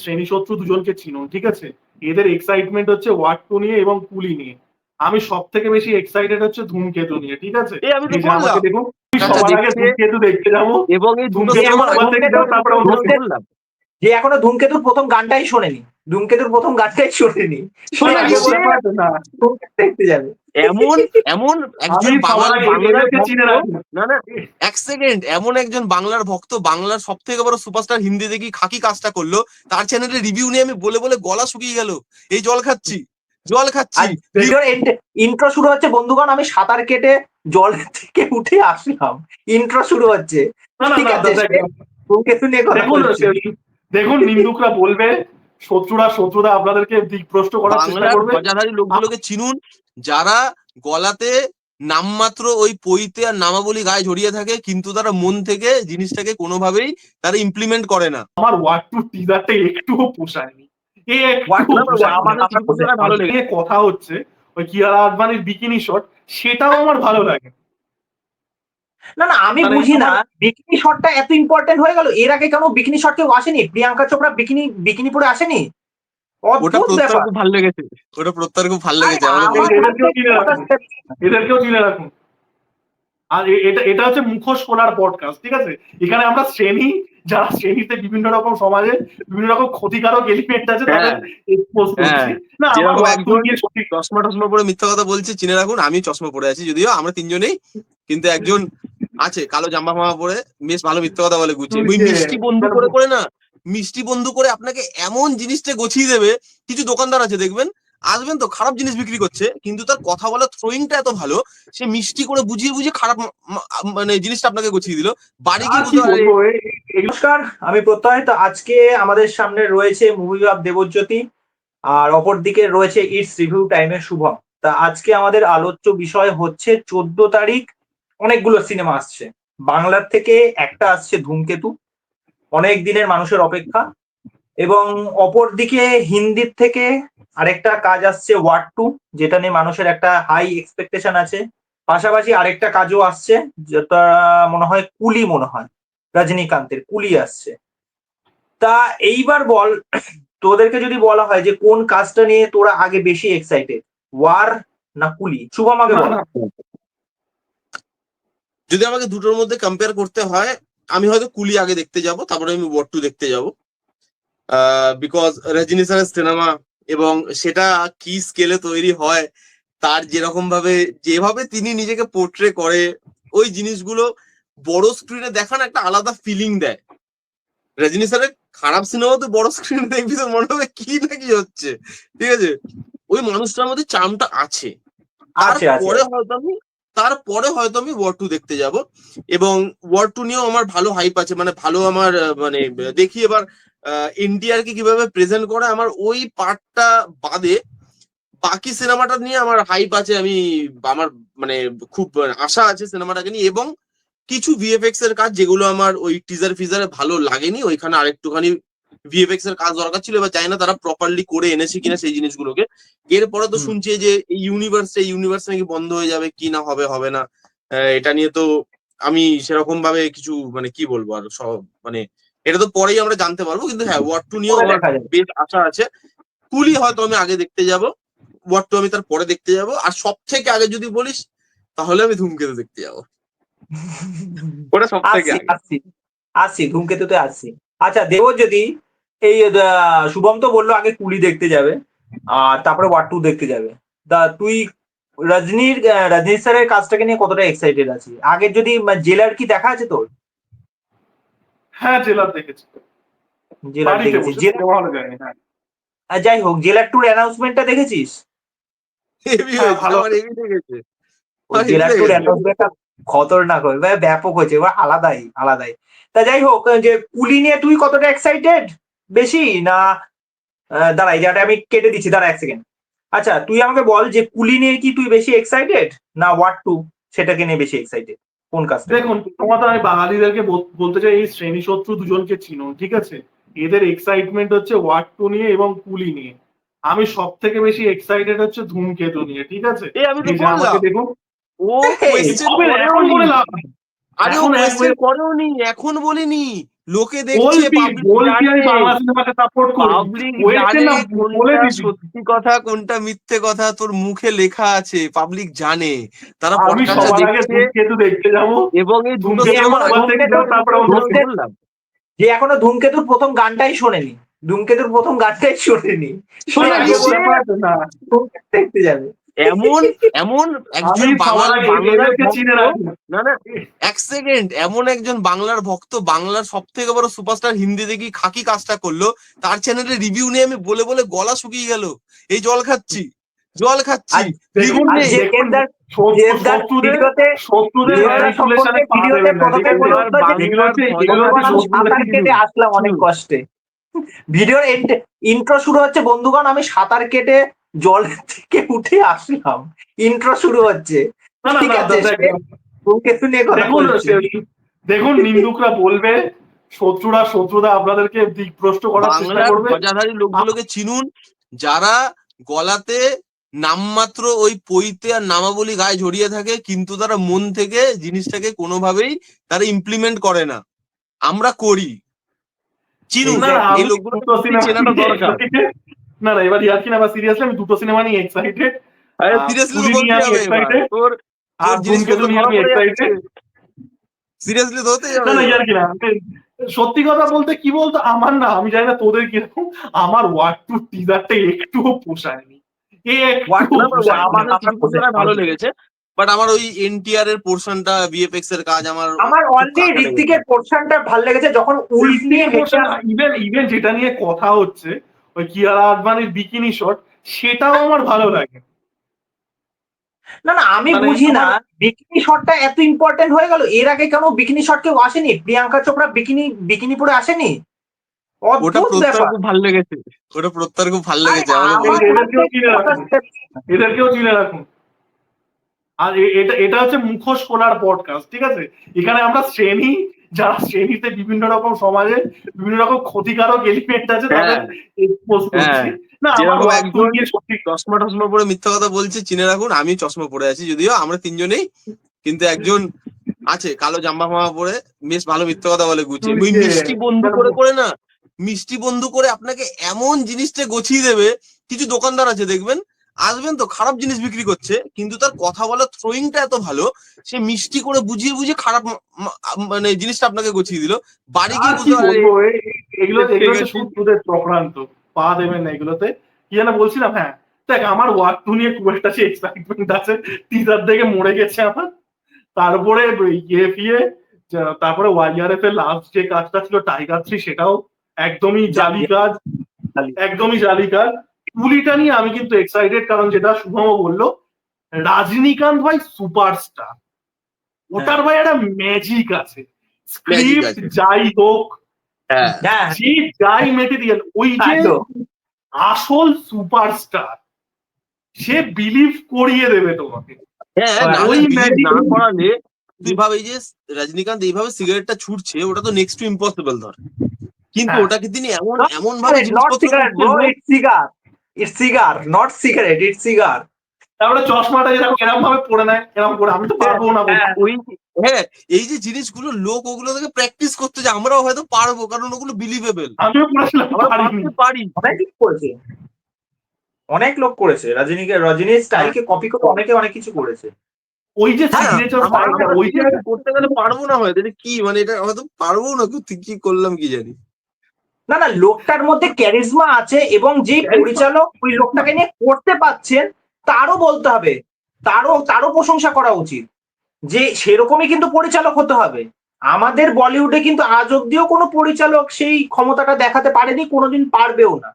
শ্রেণী শত্রু দুজনকে চিনুন, ঠিক আছে? এদের এক্সাইটমেন্ট হচ্ছে ওয়ার্ড 2 নিয়ে এবং কুলি নিয়ে। আমি সব থেকে বেশি এক্সাইটেড হচ্ছে ধূমকেতু নিয়ে, ঠিক আছে? আমি তো এই যে আমাকে বললাম দেখুন, আমি আচ্ছা সবার আগে দেখছে ধূমকেতু দেখতে যাবো, এবং এই দুটো ধূমকেতু সিনেমা সবার দেখতে যাবো, তারপরে বললাম যে এখনো ধূমকেতুর প্রথম গানটাই শোনেনি, ধূমকেতুর প্রথম গানটাই শোনেনি, শুনে না, গিয়ে হতে পারে না। দেখতে যাবে। এমন এমন একজন আমি সবার আগে বাংলার এদেরকে চিনে ভক্ত, রাখবো। না এক সেকেন্ড, এমন একজন বাংলার ভক্ত, বাংলার সব থেকে বড় সুপারস্টার হিন্দি দেখি খাকি কাজটা করলো, তার চ্যানেলে রিভিউ নিয়ে আমি বলে বলে গলা শুকিয়ে গেল। এই জল খাচ্ছি আর ভিডিওর ইন্ট্রো শুরু হচ্ছে, বন্ধুগণ আমি সাঁতার কেটে জল থেকে উঠে আসলাম, ইন্ট্রো শুরু হচ্ছে, না, না, ঠিক না, আছে? ধূমকেতু নিয়ে কথা দেখুন বলছি। দেখুন, নিন্দুকরা বলবে, শত্রুরা আপনাদেরকে দিকভ্রষ্ট করার চেষ্টা বাংলার করবে। ধ্বজাধারী লোকগুলোকে চিনুন, যারা গলাতে নামমাত্র ওই পইতে আর নামাবলী গায়ে জড়িয়ে থাকে, কিন্তু তারা মন থেকে জিনিসটাকে কোনোভাবেই তারা ইমপ্লিমেন্ট করে না। আমার ওয়ার্ড 2 টিজারটা একটুও পোষায়নি, ভালো লেগেছে। কথা হচ্ছে ওই কিয়ারা আদভানির বিকিনি শট, সেটাও আমার ভালো লাগে। না না, আমি মানে বুঝি না বিকিনি শটটা এত ইম্পর্টেন্ট হয়ে গেল। এর আগে কেন বিকিনি শট কেউ আসেনি? প্রিয়াঙ্কা চোপড়া বিকিনি পরে আসেনি? ওটা অদ্ভুত প্রত্যার ব্যাপার। খুব ভালো লেগেছে, ওটা প্রত্যার খুব ভালো লেগেছে। এদেরকেও চিনে রাখুন। আর এটা হচ্ছে মুখোশ খোলার পডকাস্ট, ঠিক আছে? এখানে আমরা যারা শ্রেণীতে বিভিন্ন রকম সমাজে বিভিন্ন রকম ক্ষতিকারক এলিমেন্ট আছে তাদের এক্সপোজ করছি। না, আমার চশমা টশমা পরে মিথ্যা কথা বলছে, চিনে রাখুন। আমি চশমা পরে আছি, যদিও আমরা তিনজনেই, কিন্তু একজন আছে কালো জামা ফামা পরে, বেশ ভালো মিথ্যা কথা বলে গুছিয়ে। ওই মিষ্টি বন্ধু করে না, মিষ্টি বন্ধু করে আপনাকে এমন জিনিসটা গছিয়ে দেবে। কিছু দোকানদার আছে দেখবেন, আসবেন তো খারাপ জিনিস বিক্রি করছে, কিন্তু তার কথা বলার থ্রোয়িংটা এত ভালো, সে মিষ্টি করে বুঝিয়ে খারাপ মানে জিনিসটা আপনাকে গছিয়ে দিল। বাড়ি গিয়ে নমস্কার, আমি প্রত্যয়। তো আজকে আমাদের সামনে রয়েছে মুভি অফ দেবজ্যোতি, আর অপরদিকে রয়েছে ইটস রিভিউ টাইমের শুভম। তা আজকে আমাদের আলোচ্য বিষয় হচ্ছে 14 তারিখ অনেকগুলো সিনেমা আসছে। বাংলার থেকে একটা আসছে ধূমকেতু, অনেক দিনের মানুষের অপেক্ষা, এবং অপরদিকে হিন্দির থেকে আরেকটা কাজ আসছে ওয়ার্ড 2, যেটা নিয়ে মানুষের একটা হাই এক্সপেকটেশন আছে। পাশাপাশি আরেকটা কাজও আসছে, যেটা মনে হয় কুলি, মনে হয় রজনীকান্তের কুলি আসছে। তা এইবার বল, তোদেরকে যদি বলা হয় যে কোন কাজটা নিয়ে তোরা আগে বেশি এক্সাইটেড, ওয়ার না কুলি? শুভম আগে বল। যদি আমাকে দুটোর মধ্যে কম্পেয়ার করতে হয়, আমি হয়তো কুলি আগে দেখতে যাব, তারপরে আমি ওয়ার 2 দেখতে যাব। বিকজ রজনী স্যারের সিনেমা, এবং সেটা কি স্কেলে তৈরি হয়, তার যেভাবে তিনি নিজেকে পোর্ট্রে করে, ওই জিনিসগুলো বড় স্ক্রিনে দেখান একটা আলাদা ফিলিং দেয়। রজনী স্যারের খারাপ সিনেমা তো বড় স্ক্রিনে দেখবি তো মনে হবে কি না কি হচ্ছে, ঠিক আছে? ওই মানুষটার মধ্যে চার্মটা আছে। তারপরে হয়তো আমি ওয়ার 2 দেখতে যাব, এবং ওয়ার 2 নিয়েও আমার ভালো হাইপ আছে। মানে ভালো আমার মানে দেখি এবার এনটিআর কে কিভাবে প্রেজেন্ট করে। আমার ওই পার্টটা বাদে বাকি সিনেমাটা নিয়ে আমার হাইপ আছে। আমার মানে খুব আশা আছে সিনেমাটাকে নিয়ে, এবং কিছু ভিএফএক্স এর কাজ যেগুলো আমার ওই টিজার ফিজারে ভালো লাগেনি, ওইখানে আরেকটুখানি ভিএফএক্স এর কাজ দরকার ছিল। এবার জানি না তারা প্রপারলি করে এনেছে কিনা সেই জিনিসগুলোকে। এরপরে তো শুনছি যে এই ইউনিভার্স নাকি বন্ধ হয়ে যাবে, কি না হবে না, এটা নিয়ে তো আমি সেরকম ভাবে কিছু মানে কি বলবো আর সব, মানে এটা তো পরেই আমরা জানতে পারবো। কিন্তু হ্যাঁ, ওয়ার 2 নিয়েও আমার বেশ আশা আছে। কুলি হয়তো আমি আগে দেখতে যাব, ওয়ার 2 আমি তার পরে দেখতে যাব, আর সব থেকে আগে যদি বলিস তাহলে আমি ধূমকেতু দেখতে যাবো। ওটা সব থেকে আসছি ধূমকেতুতে আসছি। আচ্ছা দেবজ্যোতি, এই শুভম তো বললো আগে কুলি দেখতে যাবে আর তারপরে ওয়ার 2 দেখতে যাবে। তা তুই রজনী স্যারের কাজটাকে নিয়ে কতটা এক্সাইটেড আছিস? আগে যদি জেলার কি দেখা আছে তোর? হ্যাঁ, জেলার দেখেছি, জেলার দেখেছিস? যাই হোক, জেলার 2 অ্যানাউন্সমেন্টটা দেখেছিস? জেলার 2 অ্যানাউন্সমেন্টটা খতরনাক হয়ে ব্যাপক হয়েছে, এবার আলাদাই। তা যাই হোক, যে কুলি নিয়ে তুই কতটা এক্সাইটেড বেশি না? দাঁড়া, এই জায়গাটা আমি কেটে দিচ্ছি, দাঁড়া এক সেকেন্ড। আচ্ছা তুই আমাকে বল যে কুলি নিয়ে কি তুই বেশি এক্সাইটেড না ওয়ার 2 সেটাকে নিয়ে বেশি এক্সাইটেড? কোন কাজটা? দেখুন, প্রথমত আমি বাঙালিদেরকে বলতে চাই, এই শ্রেণী শত্রু দুজনকে চিনুন, ঠিক আছে? এদের এক্সাইটমেন্ট হচ্ছে ওয়ার্ড 2 নিয়ে এবং কুলি নিয়ে। আমি সব থেকে বেশি এক্সাইটেড হচ্ছে ধূমকেতু নিয়ে, ঠিক আছে? এই যে আমাকে দেখুন, এখন বলিনি, এখন লোকে দেখছে, বলছি আমি বাংলা সিনেমাকে সাপোর্ট করি, পাবলিক হয়েছে জানে না বলে কোনটা দিছি। সত্যি কথা কোনটা মিথ্যে কথা, তোর মুখে লেখা আছে, পাবলিক জানে, তারা আমি পডকাস্টটা সবার আগে দেখছে। ধূমকেতু দেখতে যাবো, এবং এই দুটো ধূমকেতু সিনেমা এখনো থেকে ধূমকেতু তারপরে বললাম, যে এখনো ধূমকেতুর প্রথম গানটাই শোনেনি, ধূমকেতুর প্রথম গানটাই শোনেনি, সে শোনে আগে নিচ্ছে। বলছে না ধূমকেতু দেখতে যাবে। এমন এমন একজন আমি সবার আগে বাংলার এদেরকে চিনে ভক্ত, রাখি। না না এক সেকেন্ড, এমন একজন বাংলার ভক্ত, বাংলার সব থেকে বড় সুপারস্টার হিন্দি দেখি খাকি কাজটা করলো, তার চ্যানেলে রিভিউ নিয়ে আমি বলে বলে গলা শুকিয়ে গেল। এই জল খাচ্ছি আর রিভিউ দেখুন আর নেই। দেবদার শত্রুদের ভিডিওতে শত্রুদের দেবদার ম্যানিপুলেশনে সম্পর্কে পা ভিডিওতে দেবেন না, ঠিক প্রথমে আছে? বলে এবার উঠলো যে এগুলো বাংলার হচ্ছে ভজা এগুলো হচ্ছে বন্ধুগণ আমি শত্রুদের সাঁতার কেটে review। আসলাম অনেক কষ্টে। ভিডিওর ইন্ট্রো শুরু হচ্ছে, বন্ধুগণ আমি সাঁতার কেটে জল থেকে উঠে আসলাম, ইন্ট্রো শুরু হচ্ছে, না না ঠিক না আছে, সে ধূমকেতু নিয়ে কথা দেখুন বলছে। দেখুন নিন্দুকরা বলবে, শত্রুরা আপনাদেরকে দিকভ্রষ্ট করার চেষ্টা বাংলার করবে। ধ্বজাধারী লোকগুলোকে চিনুন, যারা গলাতে নামমাত্র ওই পইতে আর নামাবলী গায়ে জড়িয়ে থাকে, কিন্তু তারা মন থেকে জিনিসটাকে কোনোভাবেই তারা ইমপ্লিমেন্ট করে না। আমরা করি, চিনুন, না না Exactly. এই আমি লোকগুলো দুটো সিনেমা চেনাটা দরকার। না না এবার ইয়ার্কি না, সিরিয়াসলি আমি দুটো সিনেমা নিয়ে এক্সাইটেড। সিরিয়াসলি তো কুলি নিয়ে বলতে আমি হবে এবার, এক্সাইটেড, তোর আর ধূমকেতু জিনিসপত্র নিয়ে ধরা আমি পড়ে যাচ্ছে, এক্সাইটেড। সিরিয়াসলি তো হতেই না হবে না এবার। ইয়ার্কি না, সত্যি কথা বলতে কি বলতো, আমার না, আমি জানি না তোদের কিরকম, আমার ওয়ার্ড টু টিজারটা একটুও পোষায়নি, What একটুও না না পোষায়নি। আমার আমার আমার কিছু কিছু ভালো লেগেছে, বাট আমার ওই এনটিআর এর পোর্শনটা, ভিএফএক্স এর কাজ আমার আমার খুব অলরেডি কাঁচা লেগেছে। ঋত্বিকের পোর্শনটা ভালো লেগেছে, যখন উল্ফ নিয়ে হেঁটে আসে। ইভেন ইভেন যেটা নিয়ে কথা হচ্ছে, ওই কিয়ারা আদভানির বিকিনি শট, সেটাও আমার ভালো লাগে। না না আমি মানে বুঝি না, আমার বিকিনি শটটা এত ইম্পর্টেন্ট হয়ে গেল, এর আগে কেন বিকিনি শট কেউ আসেনি? প্রিয়াঙ্কা চোপড়া বিকিনি বিকিনি পরে আসেনি? ওটা অদ্ভুত প্রত্যয়ের ব্যাপার। খুব ভালো লেগেছে, ওটা প্রত্যয়ের খুব ভালো আরে লেগেছে, আমাকে আমার বলছে। মধ্যে এদেরকেও চিনে রাখুন, এদেরকেও চিনে রাখুন। আর এটা এটা হচ্ছে মুখোশ খোলার পডকাস্ট, ঠিক আছে? এখানে আমরা যারা শ্রেণীতে বিভিন্ন রকম সমাজে বিভিন্ন রকম ক্ষতিকারক এলিমেন্ট আছে তাদের হ্যাঁ এক্সপোজ হ্যাঁ, করছি। না আমার যেরকম ওয়াক্ত একজন নিয়ে সত্যি চশমা টশমা পরে মিথ্যা কথা বলছে, চিনে রাখুন, আমি চশমা পরে আছি, যদিও আমরা তিনজনেই, কিন্তু একজন আছে কালো জাম্বা ফামা পরে, বেশ ভালো মিথ্যা কথা বলে গুছিয়ে, ওই মিষ্টি বন্ধু করে করে না, মিষ্টি বন্ধু করে আপনাকে এমন জিনিসটা গছিয়ে দেবে। কিছু দোকানদার আছে দেখবেন, আসবেন তো খারাপ জিনিস বিক্রি করছে, কিন্তু তার কথা বলার থ্রোয়িংটা এত ভালো, সে মিষ্টি করে বুঝিয়ে বুঝিয়ে খারাপ মানে জিনিসটা আপনাকে গছিয়ে দিল, বাড়ি আর গিয়ে কি বুঝতে পারে বলবো, এগুলো ঠিক হচ্ছে আছে। শত্রুদের চক্রান্ত, পা দেবেন না এগুলোতে। কি যেন বলছিলাম, হ্যাঁ দেখ আমার ওয়ার্ক টু নিয়ে খুব একটা এক্সাইটমেন্ট আছে, টিজার দেখে মরে গেছে আমার। তারপরে ইয়ে ফিয়ে তারপরে ওয়াইআরএফ এর লাস্ট যে কাজটা ছিল টাইগার 3, সেটাও একদমই জালি কাজ, একদমই জালি কাজ। কুলিটা নিয়ে আমি কিন্তু এক্সাইটেড, কারণ যেটা শুভমও বললো, রজনীকান্ত ভাই সুপারস্টার, ওটার ভাই একটা ম্যাজিক আছে, ম্যাজিক স্ক্রিপ্ট আছে, যাই হোক, হ্যাঁ হ্যাঁ যে যাই মেটেরিয়াল, ওই যে তাই তো। আসল সুপারস্টার, সে বিলিভ করিয়ে দেবে তোমাকে। হ্যাঁ, না ওই বিলিভ ম্যাজিক না করালে, তুই ভাব এই যে রজনীকান্ত এইভাবে সিগারেটটা ছুটছে, ওটা তো নেক্সট টু ইম্পসিবল ধর, কিন্তু হ্যাঁ ওটাকে তিনি এমন Not এমন ভাবে cigarette, not জিনিসপত্র cigarette, করছে, bro. লোক It's cigar. It's cigar, not cigarette. It's cigar. তারপরে চশমাটা যেরকম এরকম ভাবে পড়ে নেয়, এরকম করে, আমি তো পারবো না বলতে। ওই, হ্যাঁ, এই যে জিনিসগুলো লোক ওগুলো থেকে প্র্যাকটিস করতে, যে আমরাও হয়তো পারবো, কারণ ওগুলো বিলিভেবল, আমিও পড়েছিলাম, আমরা পারিনি। ভাবতে পারি। অনেক লোক করেছে, অনেক লোক করেছে, রজনীর স্টাইলকে কপি করে অনেকে অনেক কিছু করেছে। ওই যে হ্যাঁ, সিগনেচার আমরা স্টাইলটা, আমরা ওই যে seriously করতে গেলে পারবো না হয়তো, এটা কি মানে, এটা হয়তো পারবো না, কি করলাম কি জানি। না না লোকটার মধ্যে ক্যারিজমা আছে, এবং যে পরিচালক ওই লোকটাকে নিয়ে করতে পারছেন, তারও বলতে হবে, তারও প্রশংসা করা উচিত, যে সেরকমই কিন্তু পরিচালক হতে হবে। আমাদের বলিউডে কিন্তু আজ অব্দিও কোনো পরিচালক সেই ক্ষমতাটা দেখাতে পারেনি, কোনোদিন পারবেও না।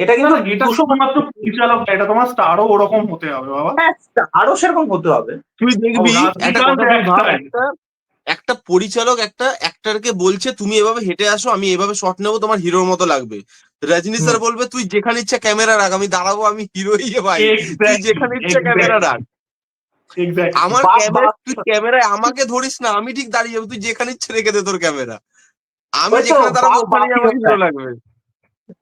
এটা না কিন্তু না, এটা শুধুমাত্র পরিচালক না, এটা তোমার স্টারও ওরকম হতে হবে বাবা। হ্যাঁ, আরো সেরকম হতে হবে। তুই দেখবি একটা রজনীকান্ত কথা, তুই ভাব, একটাই। একটা পরিচালক একটা অ্যাক্টরকে বলছে তুমি এভাবে হেঁটে আসো, আমি এভাবে শট নেবো, তোমার হিরোর মতো লাগবে। রজনী স্যার বলবে তুই যেখানে ইচ্ছা ক্যামেরা রাখ, আমি দাঁড়াবো, আমি হিরোই ভাই, তুই যেখানে ইচ্ছা ক্যামেরা রাখ, আমার ক্যামেরা, তুই ক্যামেরায় আমাকে ধরিস না, আমি ঠিক দাঁড়িয়ে যাবো, তুই যেখানে ইচ্ছে রেখে দে তোর ক্যামেরা, আমি ওই তো যেখানে দাঁড়াবো বাপ ওখানেই বাপই আমার হিরো হয়, লাগবে।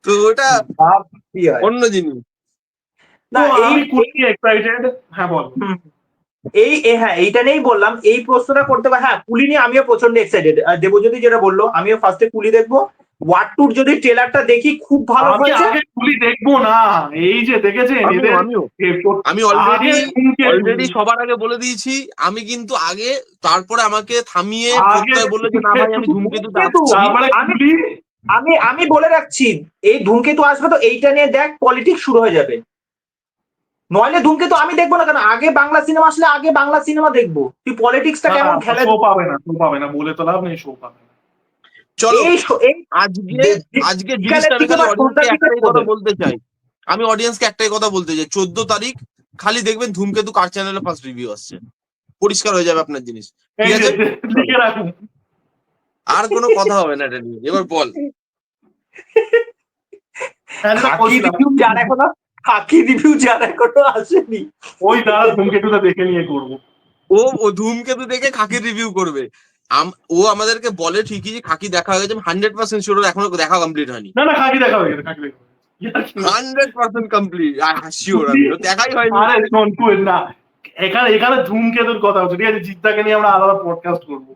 তো ওটা বাপ বাপই হয়। অন্য জিনিস। না তো এই আমি খুবই এক্সাইটেড। হ্যাঁ বল। হুম, হ্যাঁ এইটা নিয়েই বললাম, এই প্রশ্নটা করতে পারে। হ্যাঁ কুলি নিয়ে আমিও প্রচন্ড এক্সাইটেড। দেবজ্যোতি যেটা বললো, আমিও ফার্স্টে কুলি দেখবো। ওয়ার টুর যদি ট্রেলারটা দেখি খুব ভালো আমি হয়েছে। আগে কুলি দেখবো না, এই যে দেখেছেন আমিও এদের আমিও আমি আগে ধূমকেতু, অলরেডি সবার আগে বলে দিয়েছি, আমি কিন্তু আগে, তারপরে আমাকে থামিয়ে আগে প্রত্যয় বললো যে না ভাই আমি ধূমকেতুতে ধূমকেতু, আসছি। তারপরে আমি কুলি। আমি আমি বলে রাখছি, এই ধূমকেতু আসবে তো এইটা নিয়ে দেখ পলিটিক্স শুরু হয়ে যাবে। নইলে ধূমকেতু আমি দেখবো না কেন? আগে বাংলা সিনেমা আসলে আগে বাংলা সিনেমা দেখবো। তুই পলিটিক্সটা না কেমন খেলে শো পাবে না, শো পাবে না, বলে তো লাভ নেই, শো পাবে না। চলো এই আজকে আজকে বিকালের জিনিসটা আমি দিকে খালি বা সন্ধ্যার অডিয়েন্সকে দিকে একটাই কথা করবে। বলতে চাই, আমি অডিয়েন্সকে একটাই কথা বলতে চাই, 14 তারিখ খালি দেখবেন ধূমকেতু কার চ্যানেলে ফার্স্ট রিভিউ আসছে, পরিষ্কার হয়ে যাবে আপনার জিনিস, ঠিক এই যে আছে? লিখে রাখুন। আর কোনো কথা হবে না এটা নিয়ে, এবার বল। হ্যাঁ, যেটা খাকি বলছিলাম, রিভিউ যার এখনো আসেনি। ওই দ্বারা ধূমকেতুটা দেখে নিয়ে করবো। ও ধূমকেতু দেখে খাকির রিভিউ করবে। ও আমাদেরকে বলে ঠিকই যে খাকি দেখা হয়ে গেছে, 100% শিওর এখনো দেখা কমপ্লিট হয়নি। না না, খাকি দেখা হয়ে গেছে, খাকি দেখা হয়ে গেছে। 100% কমপ্লিট শিওর, আমি তো দেখাই হয়নি। আরে শোন তুই না, এখানে এখানে ধূমকেতুর কথা হচ্ছে, ঠিক আছে, জিদ্দাকে নিয়ে আমরা আলাদা পডকাস্ট করবো।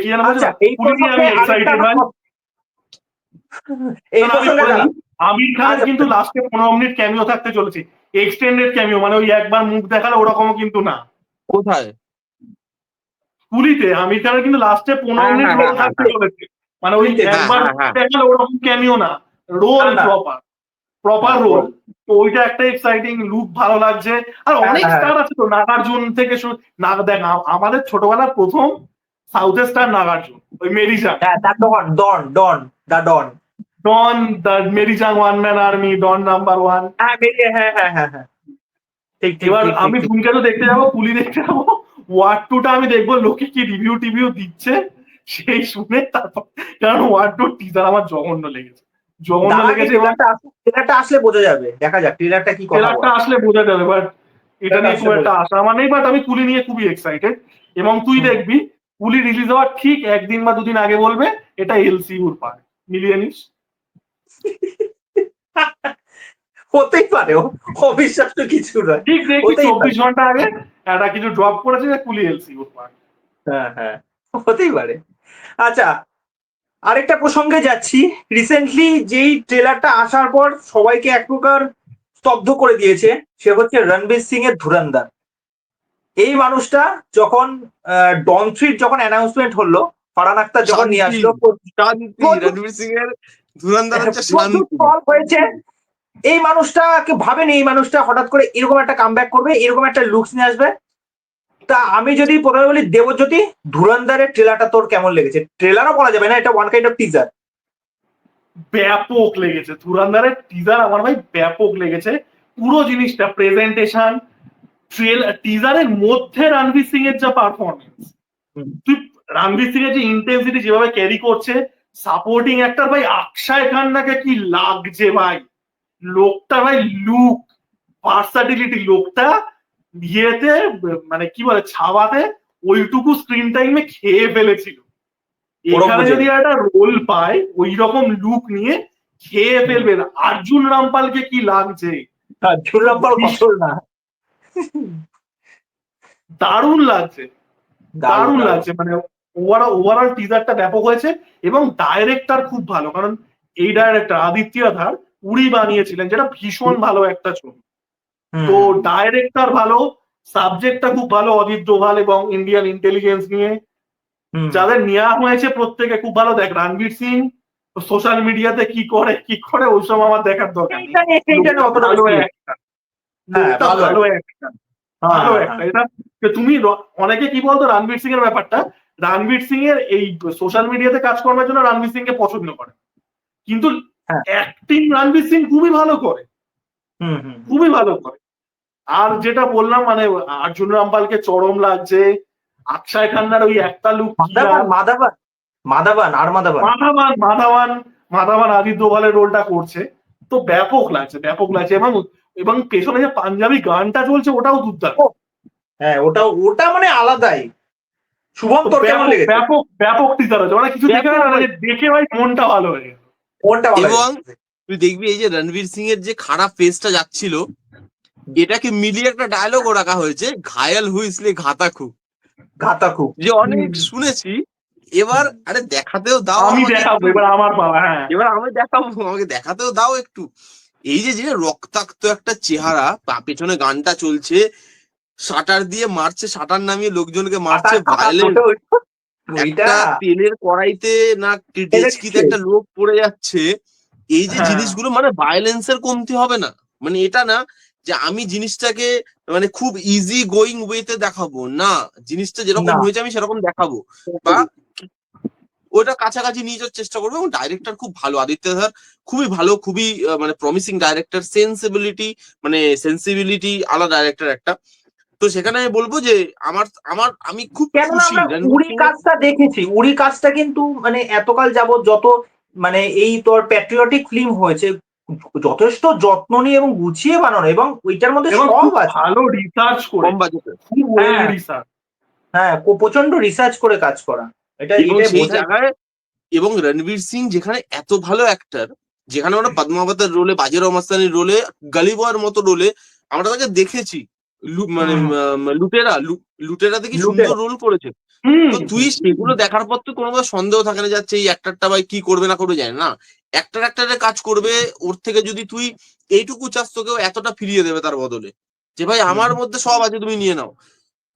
কি জানো বলছো, আচ্ছা এই কুলি নিয়ে আমি প্রসঙ্গে এক্সাইটেড ভাই। এই না, আমি প্রসঙ্গে বলে দাঁড়া। দিই, আমির খানের আচ্ছা, কিন্তু লাস্টে 15 মিনিট ক্যামিও থাকতে চলেছে, এক্সটেন্ডেড ক্যামিও, মানে ওই একবার মুখ দেখালে ওরকমও কিন্তু না। কোথায়? কুলিতে আমির খানের কিন্তু লাস্টে 15 মিনিট রোল থাকতে চলেছে, মানে ওই কুলিতে, একবার হ্যাঁ, মুখ হ্যাঁ। দেখালে ওরকম ক্যামিও না, রোল না। প্রপার প্রপার হ্যাঁ, রোল। বল। তো ওইটা একটা এক্সাইটিং, লুক ভালো লাগছে। আর হ্যাঁ, অনেক হ্যাঁ, স্টার আছে তো, নাগার্জুন থেকে না দেখ, আমাদের ছোটবেলার প্রথম সাউথের স্টার নাগার্জুন, ওই মেরি জাং, হ্যাঁ, দা ডন। ডন, দ্য মেরি জাং ওয়ান ম্যান আর্মি, ডন নাম্বার 1। হ্যাঁ। ঠিক এবার আমি ধূমকেতু দেখতে যাবো, কুলি দেখতে যাবো, ওয়ার্ড 2টা আমি দেখবো লোকে কি রিভিউ টিভিউ দিচ্ছে সেই শুনে তারপর, কারণ ওয়ার্ড 2 টিজার আমার জঘন্য লেগেছে, জঘন্য লেগেছে। এবং ট্রেলারটা আসলে বোঝা যাবে, দেখা যাক ট্রেলারটা কি কথা ট্রেলারটা বলে। আসলে বোঝা যাবে, বাট এটা নিয়ে খুব আসলে একটা আশা আমার নেই। বাট আমি কুলি নিয়ে খুবই এক্সাইটেড। এবং তুই দেখবি কুলি রিলিজ হওয়ার ঠিক 1 দিন বা 2 দিন আগে বলবে এটা এলসিইউর পার্ট, মিলিয়ে নিস। হতেই পারে, অবিশ্বাস্য কিছু নয়। ঠিক দেখবি হতেই পারে। 24 ঘন্টা আগে একটা কিছু ড্রপ করেছে যে কুলি এলসিইউর পার্ট। হ্যাঁ, হতেই পারে। আচ্ছা আরেকটা প্রসঙ্গে যাচ্ছি। রিসেন্টলি যেই ট্রেলারটা আসার পর সবাইকে এক প্রকার স্তব্ধ করে দিয়েছে, সে হচ্ছে রণবীর সিং এর ধুরন্ধর। এই মানুষটা যখন ডন 3 যখন অ্যানাউন্সমেন্ট হলো, ফারহান আখতার যখন নিয়ে আসলো, শান্তি, রণবীর সিং এর ধুরন্ধর হচ্ছে প্রচুর শান্তি। ট্রল হয়েছে। এই মানুষটাকে ভাবেনি এই মানুষটা হঠাৎ করে এরকম একটা কামব্যাক করবে, এরকম একটা লুকস নিয়ে আসবে। তা আমি যদি প্রথমে বলি দেবজ্যোতি, ধুরন্ধরের ট্রেলারটা তোর কেমন লেগেছে? ট্রেলারও বলা যাবে না, এটা ওয়ান কাইন্ড অফ টিজার। ব্যাপক লেগেছে ধুরন্ধরের টিজার, আমার ভাই ব্যাপক লেগেছে। পুরো জিনিসটা প্রেজেন্টেশন, টিজারের মধ্যে রণবীর সিং এর যা পারফরমেন্স, তুই রণবীর সিং এর যে ইন্টেন্সিটি যেভাবে ক্যারি করছে, সাপোর্টিং অ্যাক্টর ভাই অক্ষয় খান্নাকে কি লাগছে ভাই, লোকটা ভাই লুক, ভার্সাটিলিটি, লোকটা ইয়েতে মানে কি বলে ছাওয়াতে ওইটুকু স্ক্রিন টাইমে খেয়ে ফেলেছিল। এখানে যদি একটা রোল পায় ওই রকম লুক নিয়ে, খেয়ে ফেলবে। অর্জুন রামপালকে কি লাগছে, দারুণ লাগছে, দারুণ লাগছে। মানে ওভারঅল টিজারটা ব্যাপক হয়েছে। এবং ডাইরেক্টর খুব ভালো, কারণ এই ডাইরেক্টর আদিত্য ধার উড়ি বানিয়েছিলেন, যেটা ভীষণ ভালো একটা ছবি। তো ডাইরেক্টর ভালো, সাবজেক্টটা খুব ভালো, অজিত ডোভাল এবং ইন্ডিয়ান ইন্টেলিজেন্স নিয়ে যাদের নেওয়া হয়েছে প্রত্যেকে খুব ভালো। দেখ রণবীর সিং সোশ্যাল মিডিয়াতে কি করে ওইসব আমার দেখার দরকার নেই, ভালো একটা, ভালো একটা, ভালো একটা। এটা তুমি অনেকে কি বলতো রণবীর সিং এর ব্যাপারটা, রণবীর সিং এর এই সোশ্যাল মিডিয়াতে কাজকর্মের জন্য রণবীর সিং কে পছন্দ করে, কিন্তু অ্যাক্টিং রণবীর সিং খুবই ভালো করে, খুবই ভালো করে। আর যেটা বললাম, মানে অর্জুন রামপালকে চরম লাগছে, অক্ষয় খান্নার ওই একটা লুক, মাধাবান আদিত্য দোভালের রোলটা করছে, তো ব্যাপক লাগছে, ব্যাপক লাগছে। এবং এবং পেছনে যে পাঞ্জাবি গানটা চলছে ওটাও দুর্দান্ত। হ্যাঁ, ওটা মানে আলাদাই। শুভম তোর কেমন লেগেছে? ব্যাপক ব্যাপক টিজার আছে, মানে কিছু দেখে দেখে ভাই মনটা ভালো হয়ে গেল। এবং তুই দেখবি এই যে রণবীর সিং এর যে খারাপ ফেসটা যাচ্ছিল, এটাকে মিলিয়ে একটা ডায়লগও রাখা হয়েছে, ঘায়াল হুইসলে ঘাতাখু, ঘাতাকু। যে অনেক শুনেছি, এবার আরে দেখাতেও দাও আমি আমাকে দেখাবো একটু। এবার আমার পালা। হ্যাঁ, এবার আমি দেখাবো, আমাকে দেখাতেও দাও একটু। এই যে যে রক্তাক্ত একটা চেহারা, পেছনে গানটা চলছে, শাটার দিয়ে মারছে, শাটার নামিয়ে লোকজনকে মারছে, ভায়োলেন্স, ওইটা একটা তেলের কড়াইতে না ডেচকিতে একটা লোক পড়ে যাচ্ছে। এই যে হ্যাঁ। জিনিসগুলো, মানে ভায়োলেন্সের কমতি হবে না, মানে এটা না যে আমি জিনিসটাকে মানে খুব ইজি গোয়িং ওয়েতে দেখাবো না, জিনিসটা যেরকম না। হয়েছে আমি সেরকম দেখাবো, বা ওটা কাছাকাছি নিয়ে যাওয়ার চেষ্টা করবো। এবং ডাইরেক্টর খুব ভালো, আদিত্য স্যার খুবই ভালো, খুবই মানে প্রমিসিং ডাইরেক্টর, সেন্সিবিলিটি আলা ডাইরেক্টর একটা। তো সেখানে আমি বলবো যে আমার আমার আমি খুব কেননা খুশি আমরা রণবীর উড়ি সিং এর। কাজটা দেখেছি, উড়ি কাজটা কিন্তু মানে এতকাল যাবত যত মানে এই তোর প্যাট্রিয়টিক ফিল্ম হয়েছে, যথেষ্ট যত্ন নিয়ে এবং গুছিয়ে বানানো, এবং ওইটার মধ্যে এবং সব খুব আছে। ভালো রিসার্চ করে, কম বাজেটে, খুব ওয়েল হ্যাঁ রিসার্চ। হ্যাঁ, প্রচন্ড রিসার্চ করে কাজ করা, এটা এবং এটাই সেই বোঝায়। জায়গায়, এবং রণবীর সিং যেখানে এত ভালো অ্যাক্টর, যেখানে আমরা পদ্মাবতের রোলে, বাজিরাও মাস্তানির রোলে, গলি বয়ের মতো রোলে আমরা তাকে দেখেছি, মানে হুম। লুটেরাতে কি লুটেরা। সুন্দর রোল করেছে। হুম। তো তুই সেগুলো দেখার পর তো কোনো সন্দেহ থাকে না যাচ্ছে এই অ্যাক্টরটা ভাই কি করবে না করবে যায় না, অ্যাক্টরের কাজ করবে। ওর থেকে যদি তুই এইটুকু চাস, তোকেও এতটা ফিরিয়ে দেবে তার বদলে, যে ভাই আমার মধ্যে সব আছে, তুমি নিয়ে নাও।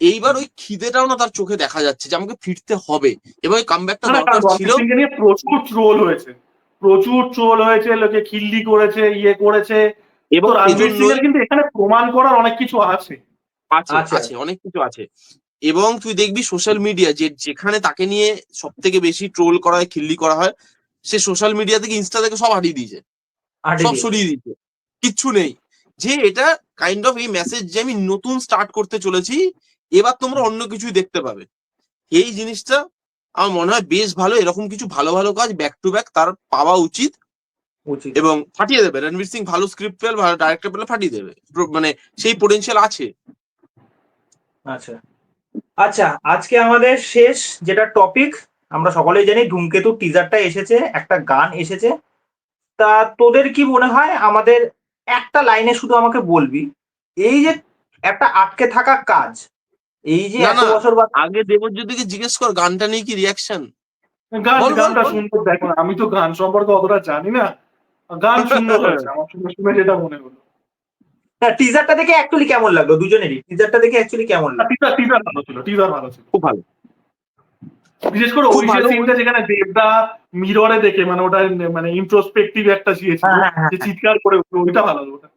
এইবার ওই খিদেটাও না তার চোখে দেখা যাচ্ছে যে আমাকে ফিরতে হবে, এবং এই কামব্যাকটা না, দরকার ছিল। রণবীর সিংকে নিয়ে প্রচুর ট্রোল হয়েছে, প্রচুর ট্রোল হয়েছে, লোকে খিল্লি করেছে, ইয়ে করেছে। তো এবং রণবীর সিং এজন্যই এর কিন্তু এখানে প্রমাণ করার অনেক কিছু আছে। আছে আচ্ছা। আছে অনেক কিছু আছে। এবং তুই দেখবি সোশ্যাল মিডিয়া যেখানে তাকে নিয়ে সব থেকে বেশি ট্রোল করা হয়, খিল্লি করা হয়, সে সোশ্যাল মিডিয়া থেকে, ইনস্টা থেকে সব হারিয়ে দিয়েছে, আটে সব দিয়েছে। সরিয়ে দিয়েছে, কিচ্ছু নেই। যে এটা কাইন্ড অফ এই মেসেজ যে আমি নতুন স্টার্ট করতে চলেছি, এবার তোমরা অন্য কিছুই দেখতে পাবে। এই জিনিসটা আমার মনে হয় বেশ ভালো। এরকম কিছু ভালো ভালো কাজ ব্যাক টু ব্যাক তার পাওয়া উচিত, উচিত। এবং ফাটিয়ে দেবে। রণবীর সিং ভালো স্ক্রিপ্ট পেলে, ভালো ডাইরেক্টর পেলে ফাটিয়ে দেবে, মানে সেই পোটেনশিয়াল আছে। আচ্ছা আচ্ছা, আজকে আমাদের শেষ যেটা টপিক, আমরা সকলেই জানি ধূমকেতু টিজারটা এসেছে, একটা গান এসেছে। তা তোদের কি মনে হয়, আমাদের একটা লাইনে শুধু আমাকে বলবি, এই যে একটা আটকে থাকা কাজ, এই যে না এত না, বছর বাদ। আগে দেবজ্যোতিকে জিজ্ঞেস কর গানটা নিয়ে কি রিয়াকশন। বল বল গানটা বল। সুন্দর, দেখো না, আমি তো গান সম্পর্কে অতটা জানি না, গান সুন্দর হয়েছে আমার শুনে শুনে যেটা মনে হলো। টিজারটা দেখে অ্যাকচুয়ালি কেমন লাগলো দুজনেরই, টিজারটা দেখে অ্যাকচুয়ালি কেমন লাগলো? টিজার ভালো ছিল, টিজার ভালো ছিল। খুব ভালো, বিশেষ করে খুব ওই যে ভালো। সিনটা যেখানে দেবদা মিররে দেখে, মানে ওটা মানে ইন্ট্রোস্পেক্টিভ একটা ছিল, হ্যাঁ হ্যাঁ যে হ্যাঁ। চিৎকার করে উঠলো, ওইটা ভালো ওটা।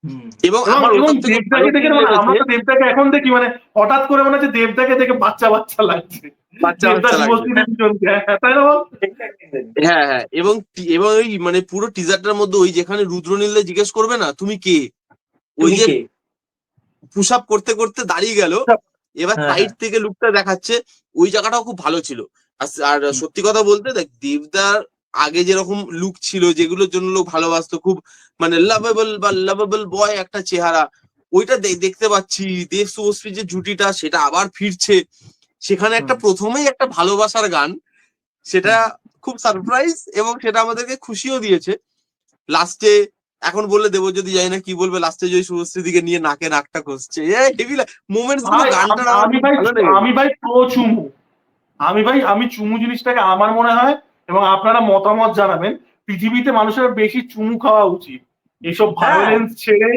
হুম। এবং এবং আমার এবং ওটার থেকে ভালো দেবদাকে দেখে, সিন মানে আমরা লেগেছে, তো দেবদাকে এখন দেখি, মানে হঠাৎ করে মনে হচ্ছে দেবদাকে দেখে বাচ্চা বাচ্চা লাগছে, বাচ্চা দেবদা বাচ্চা লাগবে। শুভশ্রী দুজনকে, হ্যাঁ, তাই না বল? হ্যাঁ হ্যাঁ, এবং এবং ওই মানে পুরো টিজারটার মধ্যে ওই যেখানে রুদ্রনীলদা জিজ্ঞেস করবে না তুমি কে, ওই তুমি যে কে? পুশ আপ করতে করতে দাঁড়িয়ে গেল, এবার হ্যাঁ সাইড হ্যাঁ। থেকে লুকটা দেখাচ্ছে, ওই জায়গাটাও খুব ভালো ছিল। আর হুম, সত্যি কথা বলতে দেখ, দেবদার আগে যেরকম লুক ছিল, যেগুলোর জন্য লোক ভালোবাসতো, খুব মানে লাভেবল বা লাভেবল বয় একটা চেহারা, ওইটা দেখতে পাচ্ছি। দেব শুভশ্রী যে জুটিটা, সেটা আবার ফিরছে। সেখানে একটা হুম, প্রথমেই একটা ভালোবাসার গান, সেটা হুম। খুব সারপ্রাইজ, এবং সেটা আমাদেরকে খুশিও দিয়েছে। লাস্টে এখন বললে দেবজ্যোতি জানি না কি বলবে, লাস্টে যে শুভশ্রী দিকে নিয়ে নাকে নাকটা ঘষছে, মোমেন্টস গুলো ভাই গানটার আমার আমি খুব ভাই, ভালো লেগেছে। আমি ভাই প্রো চুমু, আমি চুমু জিনিসটাকে আমার মনে হয়, এবং আপনারা মতামত জানাবেন, পৃথিবীতে মানুষের বেশি চুমু খাওয়া উচিত। এইসব হ্যাঁ, ভায়োলেন্স ছেড়ে,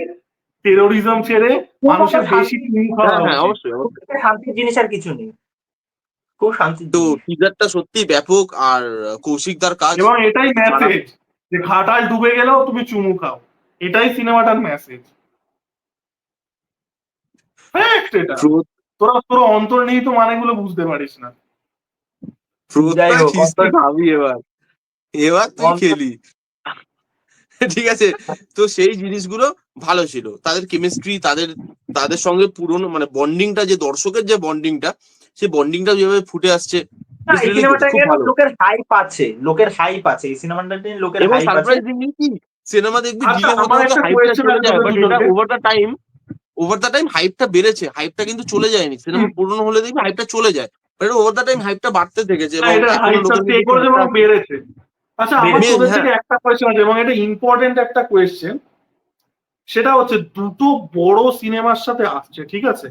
টেরোরিজম ছেড়ে খুব একটা মানুষের বেশি শান্তি, চুমু হ্যাঁ খাওয়া হ্যাঁ, উচিত। অবশ্যই খুব অবশ্যই। একটা শান্তির জিনিস আর কিছু নেই, খুব শান্তির তো জিনিস। টিজারটা সত্যি ব্যাপক, আর কৌশিকদার কাজ এবং এটাই মারাত্মক। মেসেজ, যে ঘাটাল ডুবে গেলেও তুমি চুমু খাও, এটাই সিনেমাটার মেসেজ, ফ্যাক্ট এটা। তোরা অন্তর্নিহিত মানেগুলো বুঝতে পারিস না। যাই প্রত্যয় হোক, খিস্তি খাবি এবার, এবার তুই খেলি। ঠিক আছে। তো সেই জিনিসগুলো ভালো ছিল, তাদের কেমিস্ট্রি, তাদের তাদের সঙ্গে পুরনো মানে বন্ডিংটা, যে দর্শকের যে বন্ডিংটা, সেই বন্ডিংটা যেভাবে ফুটে আসছে, না, ইটস এই রিয়েলি গুড, সিনেমাটা খুব কেন ভালো। লোকের হাইপ আছে, লোকের হাইপ আছে, এই সিনেমাটা নিয়ে লোকের এবং হাইপ আছে। সারপ্রাইজিংলি কি, সিনেমা দেখবি আচ্ছা, ডিলে হতে আমার হতে একটা হাইপটা কোয়েশ্চেন চলে আছে যায়, তোদের বাট এটা দুজনকে। ওভার দ্য টাইম হাইপটা বেড়েছে, হাইপটা কিন্তু চলে যায়নি। সিনেমা পুরনো হলে দেখবি হাইপটা চলে যায়, বাট এটা ওভার দ্য টাইম হাইপটা বাড়তে থেকেছে, হ্যাঁ, এবং এটা এখনো হাইপটা লোকের স্টে মধ্যে করেছে হাইপটা এবং আছে। বেড়েছে। আচ্ছা, আমার বেড়েছে। তোদের হ্যাঁ, থেকে একটা কোয়েশ্চেন আছে, এবং এটা ইম্পর্টেন্ট একটা কোয়েশ্চেন। সেটা হচ্ছে দুটো বড় সিনেমার সাথে আসছে, ঠিক আছে?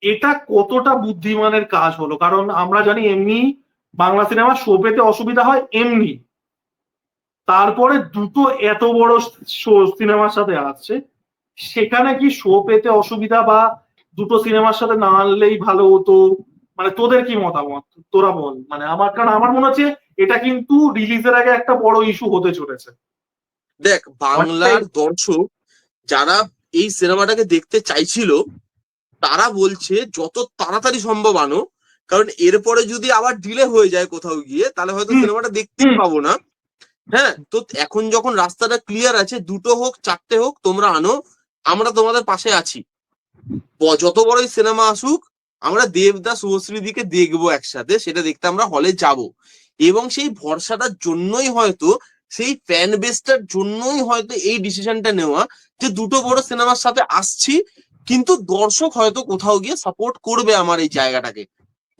এটা কতটা বুদ্ধিমানের কাজ হলো, কারণ আমরা জানি এমনি বাংলা সিনেমা শো পেতে অসুবিধা হয় এমনি, তারপরে দুটো এত বড় শো সিনেমার সাথে আসছে, সেখানে কি শো পেতে অসুবিধা বা দুটো সিনেমার সাথে না আনলেই ভালো হতো? মানে তোদের কি মতামত, তোরা বল। মানে কারণ আমার মনে হচ্ছে এটা কিন্তু রিলিজের আগে একটা বড় ইস্যু হতে চলেছে। দেখ, বাংলার অনেকটাই। দর্শক যারা এই সিনেমাটাকে দেখতে চাইছিল তারা বলছে যত তাড়াতাড়ি সম্ভব আনো, কারণ এরপরে যদি আবার ডিলে হয়ে যায় কোথাও গিয়ে তাহলে হয়তো হুম, সিনেমাটা দেখতেই হুম, পাবো না। হ্যাঁ, তো এখন যখন রাস্তাটা ক্লিয়ার আছে, দুটো হোক চারটে হোক তোমরা আনো, আমরা তোমাদের পাশে আছি। যত বড়ই সিনেমা আসুক, আমরা দেবদাস শুভশ্রীদিকে দেখবো একসাথে, সেটা দেখতে আমরা হলে যাব। এবং সেই ভরসাটার জন্যই হয়তো, সেই ফ্যান বেসটার জন্যই হয়তো এই ডিসিশনটা নেওয়া যে দুটো বড় সিনেমার সাথে আসছি, কিন্তু দর্শক হয়তো কোথাও গিয়ে সাপোর্ট করবে আমার এই জায়গাটাকে,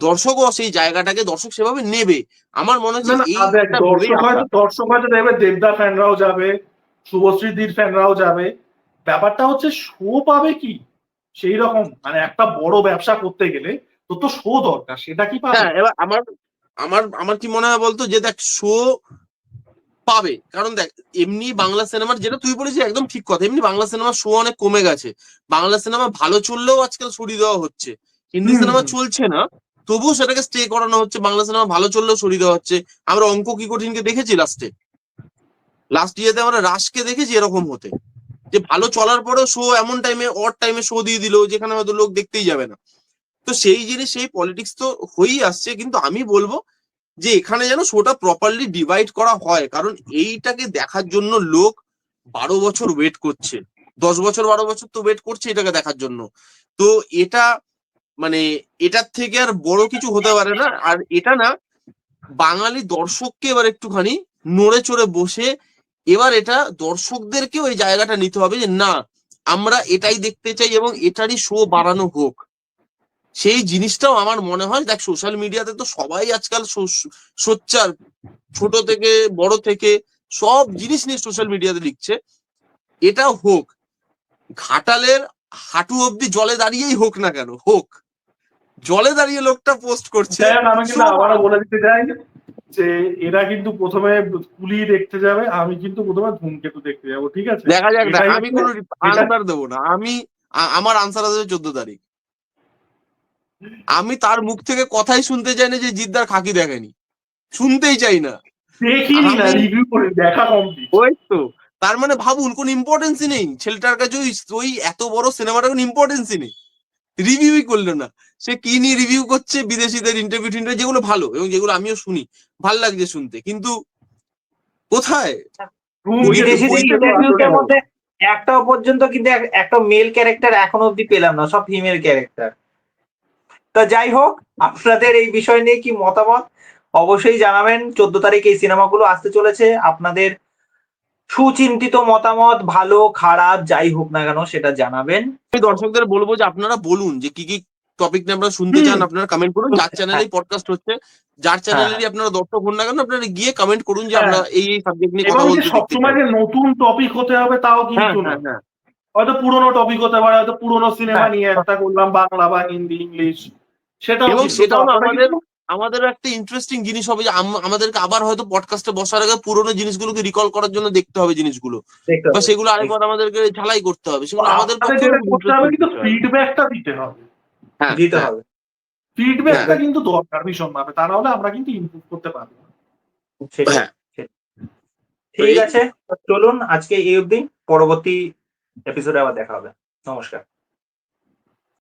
দর্শকও সেই জায়গাটাকে দর্শক সেভাবে নেবে। আমার মনে না হচ্ছে না, দেখ, এইটা ভেবেই আসা। দর্শক হয়তো দেখবে, দেবদা ফ্যানরাও যাবে, শুভশ্রীদির ফ্যানরাও যাবে। ব্যাপারটা হচ্ছে শো পাবে কি সেই রকম, মানে একটা বড় ব্যবসা করতে গেলে তোর তো শো দরকার, সেটা কি পাবে? হ্যাঁ, এবার আমার আমার আমার কি মনে হয় বলতো, যে দেখ শো পাবে, কারণ দেখ এমনি বাংলা সিনেমার, যেটা তুই বলেছিস একদম ঠিক কথা, এমনি বাংলা সিনেমার শো অনেক কমে গেছে। বাংলা সিনেমা ভালো চললেও আজকাল সরিয়ে দেওয়া হচ্ছে, হিন্দি হুম, সিনেমা হুম। চলছে না তবুও সেটাকে স্টে করানো হচ্ছে, বাংলা সিনেমা ভালো চললেও সরিয়ে দেওয়া হচ্ছে। আমরা অঙ্ক কি কঠিনকে দেখেছি লাস্ট ইয়েতে, আমরা রাশকে দেখেছি এরকম হতে, যে ভালো চলার পরেও শো এমন টাইমে অড টাইমে শো দিয়ে দিল যেখানে হয়তো লোক দেখতেই যাবে না। তো সেই জিনিস, সেই পলিটিক্স তো হয়েই আসছে, কিন্তু আমি বলবো যে এখানে যেন শোটা প্রপারলি ডিভাইড করা হয়, কারণ এইটাকে দেখার জন্য লোক 12 বছর ওয়েট করছে, 10 বছর 12 বছর তো ওয়েট করছে এটাকে দেখার জন্য। তো এটা মানে এটার থেকে আর বড় কিছু হতে পারে না। আর এটা না, বাঙালি দর্শককে এবার একটুখানি নড়ে চড়ে বসে, এবার এটা দর্শকদেরকেও এই জায়গাটা নিতে হবে যে না, আমরা এটাই দেখতে চাই এবং এটারই শো বাড়ানো হোক। সেই জিনিসটাও আমার মনে হয়, দেখ সোশ্যাল মিডিয়াতে তো সবাই আজকাল সোচ্চার, ছোট থেকে বড় থেকে সব জিনিস নিয়ে সোশ্যাল মিডিয়াতে লিখছে। এটা হোক, ঘাটালের হাঁটু অব্দি জলে দাঁড়িয়েই হোক না কেন, হোক, জলে দাঁড়িয়ে লোকটা পোস্ট করছে যাই হোক, আমি শো কিন্তু আবারও বাড়ানো। বলে দিতে চাই যে এরা কিন্তু প্রথমে কুলি দেখতে যাবে, আমি কিন্তু প্রথমে ধূমকেতু দেখতে যাবো, ঠিক আছে? দেখা যাক না, এটাই আমি হচ্ছে কোনো এটা। আনসার দেবো না, আমার আনসার আছে 14 তারিখ। আমি তার মুখ থেকে কথাই শুনতে চাই না যে জিদ্দার খাকি দেখেনি, শুনতেই চাই না। দেখিনি না, আমি রিভিউ করে দেখা কমপ্লিট। ওই তো, তার মানে ভাবুন কোন ইম্পর্টেন্সই নেই ছেলেটার কাছে, ওই ওই এত বড় সিনেমাটার কোনো ইম্পর্টেন্সই নেই, রিভিউই করলো না। সে কি নিয়ে রিভিউ করছে, বিদেশিদের ইন্টারভিউ টিন্টারভিউ, যেগুলো ভালো এবং যেগুলো আমিও শুনি, ভাল লাগছে শুনতে, কিন্তু কোথায় ধূমকেতু বিদেশিদের বইতে তো ধূমকেতু ইন্টারভিউটার আসলে মধ্যে একটাও পর্যন্ত কিন্তু একটা মেল ক্যারেক্টার এখনো অব্দি পেলাম না, সব ফিমেল ক্যারেক্টার। তা যাই হোক, আপনাদের এই বিষয় নিয়ে কি মতামত অবশ্যই জানাবেন। 14 তারিখ এই সিনেমাগুলো আসতে চলেছে, আপনাদের সুচিন্তিত মতামত ভালো খারাপ যাই হোক না কেন সেটা জানাবেন। আমি দর্শকদের বলবো যে আপনারা বলুন যে কি কি টপিক নিয়ে আপনারা শুনতে হুম। চান, আপনারা কমেন্ট করুন, যার হ্যাঁ, চ্যানেলেই পডকাস্ট হচ্ছে, যার হ্যাঁ, হ্যাঁ, চ্যানেলেরই আপনারা দর্শক হন না কেন, আপনারা গিয়ে কমেন্ট করুন যে হ্যাঁ, আমরা এই সাবজেক্ট নিয়ে এবং কথা যে বলতে দেখতে সবসময় চাই। যে নতুন টপিক হতে হবে তাও হ্যাঁ, কিন্তু হ্যাঁ, নয়। হ্যাঁ, হয়তো পুরোনো টপিক হতে পারে, হয়তো পুরোনো সিনেমা হ্যাঁ, নিয়ে একটা করলাম, বাংলা বা হিন্দি ইংলিশ, সেটাও এবং কিন্তু। তো সেটাও না আপনারা আমাদের, কিন্তু আমাদেরও একটা ইন্টারেস্টিং জিনিস হবে যে আমাদেরকে আবার হয়তো পডকাস্টে বসার আগে পুরোনো জিনিসগুলোকে রিকল করার জন্য দেখতে হবে জিনিসগুলো, দেখতে বা হবে। সেগুলো আরেকবার আমাদেরকে ঝালাই করতে হবে, তো সেগুলো আমাদের আপনাদের পক্ষেও যেটা খুব করতে হবে ইন্টারেস্টিং কিন্তু বিষয়। ফিডব্যাকটা দিতে হবে। হ্যাঁ, দিতে হ্যাঁ, হবে। ফিডব্যাকটা হ্যাঁ, কিন্তু দরকার ভীষণ ভাবে, তা নাহলে আমরা কিন্তু ইমপ্রুভ করতে পারবো না। সেটাই। হ্যাঁ। তো ঠিক এই আছে, চলুন আজকে এই অবধি, পরবর্তী এপিসোডে আবার দেখা হবে। নমস্কার।